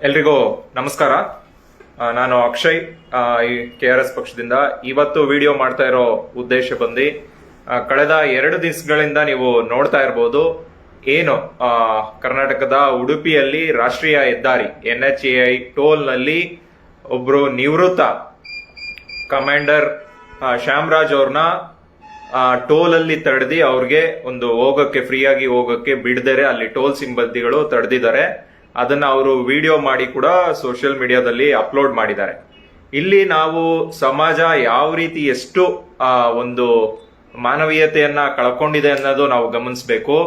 ಎಲ್ರಿಗೂ ನಮಸ್ಕಾರ. ನಾನು ಅಕ್ಷಯ್, ಈ KRS ಪಕ್ಷದಿಂದ ಇವತ್ತು ವಿಡಿಯೋ ಮಾಡ್ತಾ ಇರೋ ಉದ್ದೇಶ ಬಂದು ಕಳೆದ 2 ದಿವಸಗಳಿಂದ ನೀವು ನೋಡ್ತಾ ಇರಬಹುದು, ಏನು ಕರ್ನಾಟಕದ ಉಡುಪಿಯಲ್ಲಿ ರಾಷ್ಟ್ರೀಯ ಹೆದ್ದಾರಿ NHAI ಟೋಲ್ ನಲ್ಲಿ ಒಬ್ರು ನಿವೃತ್ತ ಕಮಾಂಡರ್ ಶ್ಯಾಮರಾಜ್ ಅವ್ರನ್ನ ಟೋಲ್ ಅಲ್ಲಿ ತಡೆದಿ ಅವ್ರಿಗೆ ಒಂದು ಹೋಗಕ್ಕೆ ಫ್ರೀಯಾಗಿ ಹೋಗಕ್ಕೆ ಬಿಡದರೆ ಅಲ್ಲಿ ಟೋಲ್ ಸಿಬ್ಬಂದಿಗಳು ತಡೆದಿದ್ದಾರೆ. ಅದನ್ನ ಅವರು ವಿಡಿಯೋ ಮಾಡಿ ಕೂಡ ಸೋಷಿಯಲ್ ಮೀಡಿಯಾದಲ್ಲಿ ಅಪ್ಲೋಡ್ ಮಾಡಿದ್ದಾರೆ. ಇಲ್ಲಿ ನಾವು ಸಮಾಜ ಯಾವ ರೀತಿ ಎಷ್ಟು ಒಂದು ಮಾನವೀಯತೆಯನ್ನ ಕಳ್ಕೊಂಡಿದೆ ಅನ್ನೋದು ನಾವು ಗಮನಿಸಬೇಕು.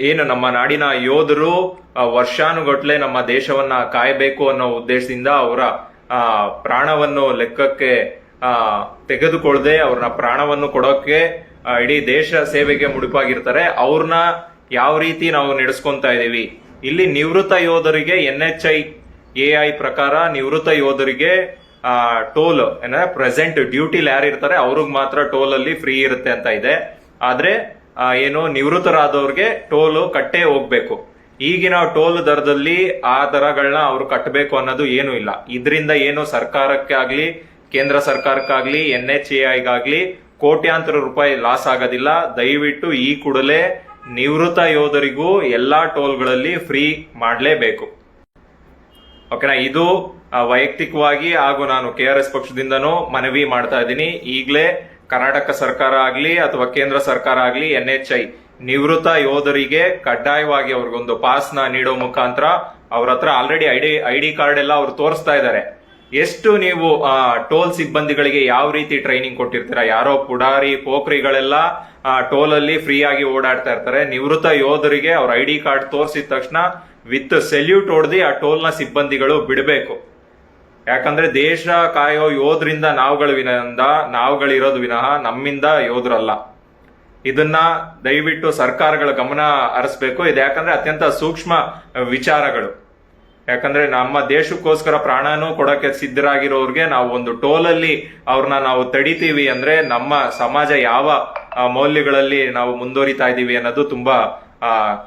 ಏನು ನಮ್ಮ ನಾಡಿನ ಯೋಧರು ವರ್ಷಾನುಗಟ್ಲೆ ನಮ್ಮ ದೇಶವನ್ನ ಕಾಯಬೇಕು ಅನ್ನೋ ಉದ್ದೇಶದಿಂದ ಅವರ ಪ್ರಾಣವನ್ನು ಲೆಕ್ಕಕ್ಕೆ ತೆಗೆದುಕೊಳ್ಳದೆ ಅವ್ರನ್ನ ಪ್ರಾಣವನ್ನು ಕೊಡೋಕೆ ಇಡೀ ದೇಶ ಸೇವೆಗೆ ಮುಡಿಪಾಗಿರ್ತಾರೆ. ಅವ್ರನ್ನ ಯಾವ ರೀತಿ ನಾವು ನಡೆಸ್ಕೊಂತಾ ಇದೀವಿ. ಇಲ್ಲಿ ನಿವೃತ್ತ ಯೋಧರಿಗೆ NHAI ಪ್ರಕಾರ ನಿವೃತ್ತ ಯೋಧರಿಗೆ ಟೋಲ್ ಪ್ರೆಸೆಂಟ್ ಡ್ಯೂಟಿಲಿ ಯಾರು ಇರ್ತಾರೆ ಅವ್ರಿಗೆ ಮಾತ್ರ ಟೋಲ್ ಅಲ್ಲಿ ಫ್ರೀ ಇರುತ್ತೆ ಅಂತ ಇದೆ. ಆದ್ರೆ ಏನು ನಿವೃತ್ತರಾದವ್ರಿಗೆ ಟೋಲ್ ಕಟ್ಟೇ ಹೋಗ್ಬೇಕು. ಈಗಿನ ಟೋಲ್ ದರದಲ್ಲಿ ಆ ದರಗಳನ್ನ ಅವ್ರು ಕಟ್ಟಬೇಕು ಅನ್ನೋದು ಏನು ಇಲ್ಲ. ಇದರಿಂದ ಏನು ಸರ್ಕಾರಕ್ಕೆ ಆಗ್ಲಿ ಕೇಂದ್ರ ಸರ್ಕಾರಕ್ಕಾಗ್ಲಿ NHAIಗಾಗ್ಲಿ ಕೋಟ್ಯಾಂತರ ರೂಪಾಯಿ ಲಾಸ್ ಆಗೋದಿಲ್ಲ. ದಯವಿಟ್ಟು ಈ ಕೂಡಲೇ ನಿವೃತ್ತ ಯೋಧರಿಗೂ ಎಲ್ಲಾ ಟೋಲ್ಗಳಲ್ಲಿ ಫ್ರೀ ಮಾಡಲೇಬೇಕು. ಓಕೆನಾ? ಇದು ವೈಯಕ್ತಿಕವಾಗಿ ಹಾಗೂ ನಾನು KRS ಪಕ್ಷದಿಂದನೂ ಮನವಿ ಮಾಡ್ತಾ ಇದ್ದೀನಿ. ಈಗಲೇ ಕರ್ನಾಟಕ ಸರ್ಕಾರ ಆಗ್ಲಿ ಅಥವಾ ಕೇಂದ್ರ ಸರ್ಕಾರ ಆಗ್ಲಿ NHAI ನಿವೃತ್ತ ಯೋಧರಿಗೆ ಕಡ್ಡಾಯವಾಗಿ ಅವ್ರಿಗೊಂದು ಪಾಸ್ ನ ನೀಡೋ ಮುಖಾಂತರ ಅವ್ರ ಹತ್ರ ಆಲ್ರೆಡಿ ಐಡಿ ಕಾರ್ಡ್ ಎಲ್ಲ ಅವ್ರು ತೋರಿಸ್ತಾ ಇದ್ದಾರೆ. ಎಷ್ಟು ನೀವು ಟೋಲ್ ಸಿಬ್ಬಂದಿಗಳಿಗೆ ಯಾವ ರೀತಿ ಟ್ರೈನಿಂಗ್ ಕೊಟ್ಟಿರ್ತೀರಾ? ಯಾರೋ ಪುಡಾರಿ ಪೋಖ್ರಿಗಳೆಲ್ಲ ಟೋಲ್ ಅಲ್ಲಿ ಫ್ರೀ ಆಗಿ ಓಡಾಡ್ತಾ ಇರ್ತಾರೆ. ನಿವೃತ್ತ ಯೋಧರಿಗೆ ಅವ್ರ ID ಕಾರ್ಡ್ ತೋರಿಸಿದ ತಕ್ಷಣ ವಿತ್ ಸೆಲ್ಯೂಟ್ ಹೊಡೆದಿ ಆ ಟೋಲ್ ನ ಸಿಬ್ಬಂದಿಗಳು ಬಿಡಬೇಕು. ಯಾಕಂದ್ರೆ ದೇಶ ಕಾಯೋ ಯೋಧರಿಂದ ನಾವುಗಳಿರೋದು ವಿನಃ ನಮ್ಮಿಂದ ಯೋಧರಲ್ಲ. ಇದನ್ನ ದಯವಿಟ್ಟು ಸರ್ಕಾರಗಳ ಗಮನ ಹರಿಸಬೇಕು. ಇದು ಯಾಕಂದ್ರೆ ಅತ್ಯಂತ ಸೂಕ್ಷ್ಮ ವಿಚಾರಗಳು. ಯಾಕಂದ್ರೆ ನಮ್ಮ ದೇಶಕ್ಕೋಸ್ಕರ ಪ್ರಾಣನೂ ಕೊಡಕ್ಕೆ ಸಿದ್ಧರಾಗಿರೋರ್ಗೆ ನಾವು ಒಂದು ಟೋಲ್ ಅಲ್ಲಿ ಅವ್ರನ್ನ ನಾವು ತಡಿತೀವಿ ಅಂದ್ರೆ ನಮ್ಮ ಸಮಾಜ ಯಾವ ಮೌಲ್ಯಗಳಲ್ಲಿ ನಾವು ಮುಂದುವರಿತಾ ಇದೀವಿ ಅನ್ನೋದು ತುಂಬಾ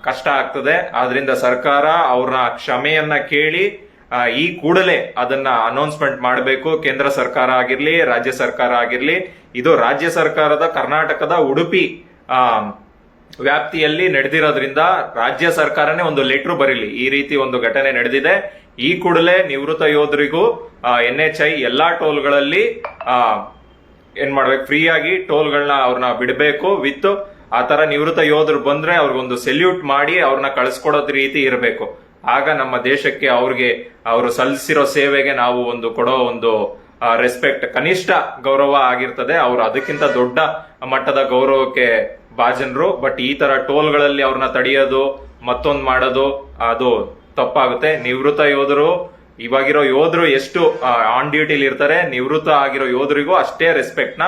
ಕಷ್ಟ ಆಗ್ತದೆ. ಆದ್ರಿಂದ ಸರ್ಕಾರ ಅವ್ರನ್ನ ಕ್ಷಮೆಯನ್ನ ಕೇಳಿ ಈ ಕೂಡಲೇ ಅದನ್ನ ಅನೌನ್ಸ್ಮೆಂಟ್ ಮಾಡಬೇಕು. ಕೇಂದ್ರ ಸರ್ಕಾರ ಆಗಿರ್ಲಿ ರಾಜ್ಯ ಸರ್ಕಾರ ಆಗಿರ್ಲಿ. ಇದು ರಾಜ್ಯ ಸರ್ಕಾರದ ಕರ್ನಾಟಕದ ಉಡುಪಿ ವ್ಯಾಪ್ತಿಯಲ್ಲಿ ನಡೆದಿರೋದ್ರಿಂದ ರಾಜ್ಯ ಸರ್ಕಾರನೇ ಒಂದು ಲೆಟರ್ ಬರೀಲಿ, ಈ ರೀತಿ ಒಂದು ಘಟನೆ ನಡೆದಿದೆ, ಈ ಕೂಡಲೇ ನಿವೃತ್ತ ಯೋಧರಿಗೂ NHAI ಎಲ್ಲಾ ಟೋಲ್ಗಳಲ್ಲಿ ಏನ್ ಮಾಡ್ಬೇಕು, ಫ್ರೀ ಆಗಿ ಟೋಲ್ಗಳನ್ನ ಅವ್ರನ್ನ ಬಿಡಬೇಕು. ವಿತ್ ಆ ತರ ನಿವೃತ್ತ ಯೋಧರು ಬಂದ್ರೆ ಅವ್ರಿಗೊಂದು ಸೆಲ್ಯೂಟ್ ಮಾಡಿ ಅವ್ರನ್ನ ಕಳಿಸ್ಕೊಡೋದ್ ರೀತಿ ಇರಬೇಕು. ಆಗ ನಮ್ಮ ದೇಶಕ್ಕೆ ಅವ್ರಿಗೆ ಅವರು ಸಲ್ಲಿಸಿರೋ ಸೇವೆಗೆ ನಾವು ಒಂದು ಕೊಡೋ ಒಂದು ರೆಸ್ಪೆಕ್ಟ್, ಕನಿಷ್ಠ ಗೌರವ ಆಗಿರ್ತದೆ. ಅವ್ರು ಅದಕ್ಕಿಂತ ದೊಡ್ಡ ಮಟ್ಟದ ಗೌರವಕ್ಕೆ ಭಾಜನರು. ಬಟ್ ಈ ತರ ಟೋಲ್ಗಳಲ್ಲಿ ಅವ್ರನ್ನ ತಡೆಯೋದು ಮತ್ತೊಂದು ಮಾಡೋದು ಅದು ತಪ್ಪಾಗುತ್ತೆ. ನಿವೃತ್ತ ಯೋಧರು, ಇವಾಗಿರೋ ಯೋಧರು ಎಷ್ಟು ಆನ್ ಡ್ಯೂಟಿಲಿ ಇರ್ತಾರೆ, ನಿವೃತ್ತ ಆಗಿರೋ ಯೋಧರಿಗೂ ಅಷ್ಟೇ ರೆಸ್ಪೆಕ್ಟ್ ನ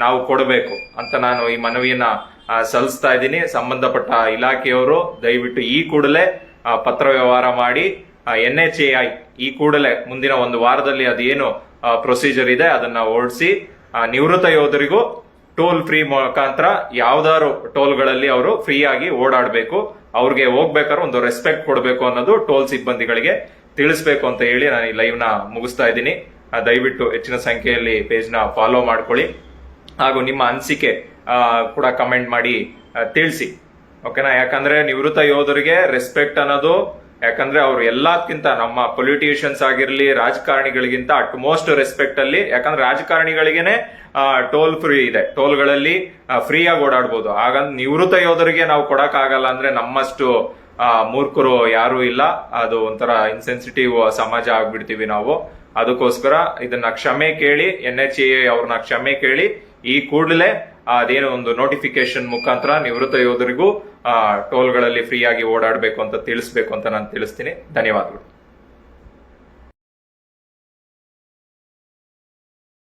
ನಾವು ಕೊಡಬೇಕು ಅಂತ ನಾನು ಈ ಮನವಿಯನ್ನ ಸಲ್ಲಿಸ್ತಾ ಇದ್ದೀನಿ. ಸಂಬಂಧಪಟ್ಟ ಇಲಾಖೆಯವರು ದಯವಿಟ್ಟು ಈ ಕೂಡಲೇ ಪತ್ರ ವ್ಯವಹಾರ ಮಾಡಿ NHAI ಈ ಕೂಡಲೇ ಮುಂದಿನ ಒಂದು ವಾರದಲ್ಲಿ ಅದೇನು ಪ್ರೊಸೀಜರ್ ಇದೆ ಅದನ್ನ ಹೊರಡಿಸಿ ನಿವೃತ್ತ ಯೋಧರಿಗೂ ಟೋಲ್ ಫ್ರೀ ಮುಖಾಂತರ ಯಾವ್ದಾದ್ರು ಟೋಲ್ಗಳಲ್ಲಿ ಅವರು ಫ್ರೀ ಆಗಿ ಓಡಾಡಬೇಕು. ಅವ್ರಿಗೆ ಹೋಗ್ಬೇಕಾದ್ರೆ ಒಂದು ರೆಸ್ಪೆಕ್ಟ್ ಕೊಡಬೇಕು ಅನ್ನೋದು ಟೋಲ್ ಸಿಬ್ಬಂದಿಗಳಿಗೆ ತಿಳಿಸ್ಬೇಕು ಅಂತ ಹೇಳಿ ನಾನು ಈ ಲೈವ್ ನ ಮುಗಿಸ್ತಾ ಇದ್ದೀನಿ. ದಯವಿಟ್ಟು ಹೆಚ್ಚಿನ ಸಂಖ್ಯೆಯಲ್ಲಿ ಪೇಜ್ ನ ಫಾಲೋ ಮಾಡ್ಕೊಳ್ಳಿ ಹಾಗೂ ನಿಮ್ಮ ಅನಿಸಿಕೆ ಕೂಡ ಕಮೆಂಟ್ ಮಾಡಿ ತಿಳಿಸಿ. ಓಕೆನಾ? ಯಾಕಂದ್ರೆ ನಿವೃತ್ತ ಯೋಧರಿಗೆ ರೆಸ್ಪೆಕ್ಟ್ ಅನ್ನೋದು, ಯಾಕಂದ್ರೆ ಅವ್ರು ಎಲ್ಲಕ್ಕಿಂತ ನಮ್ಮ ಪೊಲಿಟಿಷಿಯನ್ಸ್ ಆಗಿರ್ಲಿ ರಾಜಕಾರಣಿಗಳಿಗಿಂತ ಅಟ್ ಮೋಸ್ಟ್ ರೆಸ್ಪೆಕ್ಟ್ ಅಲ್ಲಿ. ಯಾಕಂದ್ರೆ ರಾಜಕಾರಣಿಗಳಿಗೆನೆ ಟೋಲ್ ಫ್ರೀ ಇದೆ, ಟೋಲ್ಗಳಲ್ಲಿ ಫ್ರೀ ಆಗಿ ಓಡಾಡ್ಬೋದು. ಹಾಗಂತ ನಿವೃತ್ತ ಯೋಧರಿಗೆ ನಾವು ಕೊಡಕ್ ಆಗಲ್ಲ ಅಂದ್ರೆ ನಮ್ಮಷ್ಟು ಮೂರ್ಖರು ಯಾರು ಇಲ್ಲ. ಅದು ಒಂಥರ ಇನ್ಸೆನ್ಸಿಟಿವ್ ಸಮಾಜ ಆಗ್ಬಿಡ್ತೀವಿ ನಾವು. ಅದಕ್ಕೋಸ್ಕರ ಇದನ್ನ ಕ್ಷಮೆ ಕೇಳಿ, NHAI ಅವ್ರನ್ನ ಕ್ಷಮೆ ಕೇಳಿ ಈ ಕೂಡಲೇ ಅದೇನೋ ಒಂದು ನೋಟಿಫಿಕೇಶನ್ ಮುಖಾಂತರ ನಿವೃತ್ತ ಯೋಧರಿಗೂ ಟೋಲ್ಗಳಲ್ಲಿ ಫ್ರೀ ಆಗಿ ಓಡಾಡಬೇಕು ಅಂತ ತಿಳಿಸ್ಬೇಕು ಅಂತ ನಾನು ತಿಳಿಸ್ತೀನಿ. ಧನ್ಯವಾದಗಳು.